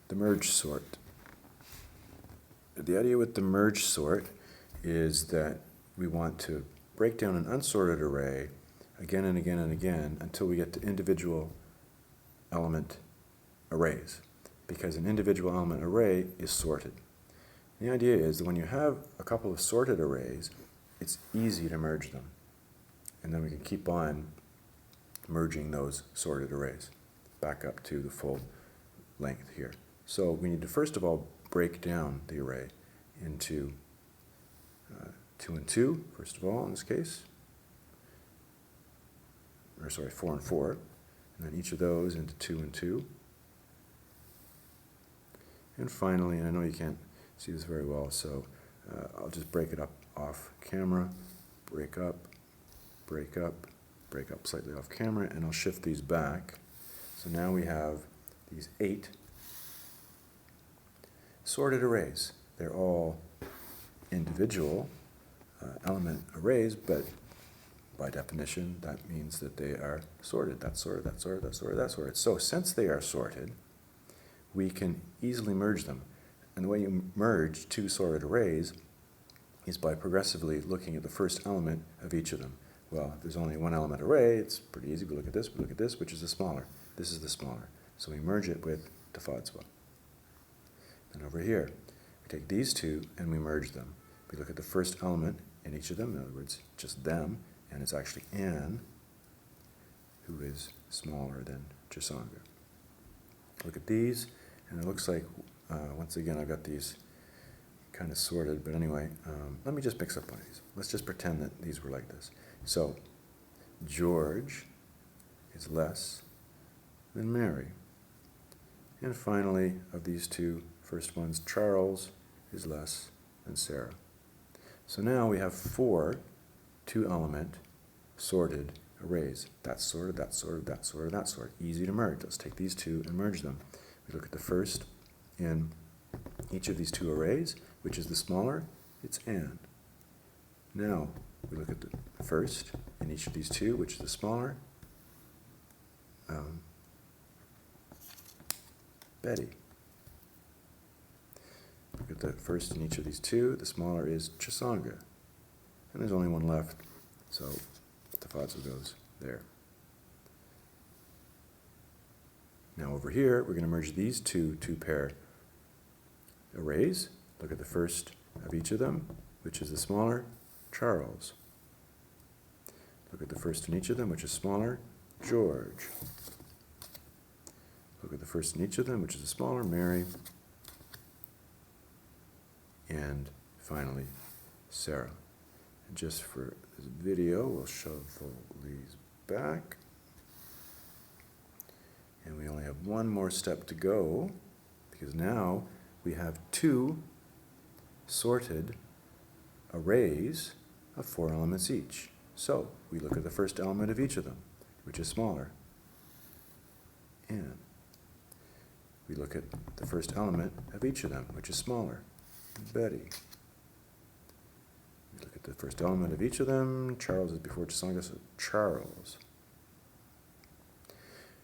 the merge sort. The idea with the merge sort is that we want to break down an unsorted array again and again and again until we get to individual element arrays, because an individual element array is sorted. The idea is that when you have a couple of sorted arrays, it's easy to merge them. And then we can keep on merging those sorted arrays back up to the full length here. So we need to first of all break down the array into 2 and 2, first of all, in this case. Or sorry, 4 and 4. And then each of those into 2 and 2. And finally, and I know you can't see this very well, so I'll just break it up off camera, break up, break up, break up slightly off camera, and I'll shift these back. So now we have these 8 sorted arrays. They're all individual element arrays, but by definition, that means that they are sorted. That's sorted, that's sorted, that's sorted, that's sorted. So since they are sorted, we can easily merge them. And the way you merge 2 sorted arrays is by progressively looking at the first element of each of them. Well, if there's only one element array, it's pretty easy. We look at this, which is the smaller. This is the smaller. So we merge it with Tafadswa. And over here, we take these two and we merge them. We look at the first element in each of them, in other words, just them, and it's actually Anne, who is smaller than Chisanga. Look at these, and it looks like, once again, I've got these kind of sorted, but anyway, let me just mix up one of these. Let's just pretend that these were like this. So, George is less than Mary. And finally, of these two first ones, Charles is less than Sarah. So now we have 4 2-element sorted arrays. That's sorted, that's sorted, that's sorted, that's sorted. Easy to merge. Let's take these two and merge them. We look at the first in each of these 2 arrays, which is the smaller, it's Anne. Now, we look at the first in each of these 2, which is the smaller, Betty. Look at the first in each of these 2, the smaller is Chisanga. And there's only one left, so Tafadswa goes there. Now over here, we're going to merge these 2 2-pair arrays. Look at the first of each of them, which is the smaller, Charles. Look at the first in each of them, which is smaller, George. Look at the first in each of them, which is the smaller, Mary. And finally, Sarah. And just for this video, we'll shuffle these back. And we only have one more step to go, because now we have 2 sorted arrays of 4 elements each. So we look at the first element of each of them, which is smaller, and we look at the first element of each of them, which is smaller, Betty. We look at the first element of each of them. Charles is before Chisanga, so Charles.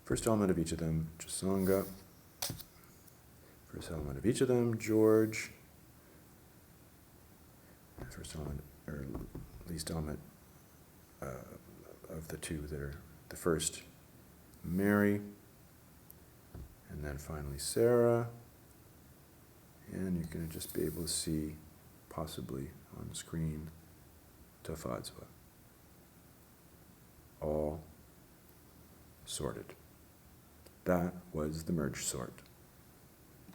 First element of each of them, Chisanga. First element of each of them, George. First element, or least element of the 2 that are the first, Mary. And then finally Sarah. And you're going to just be able to see, possibly on the screen, Tafadswa. All sorted. That was the merge sort.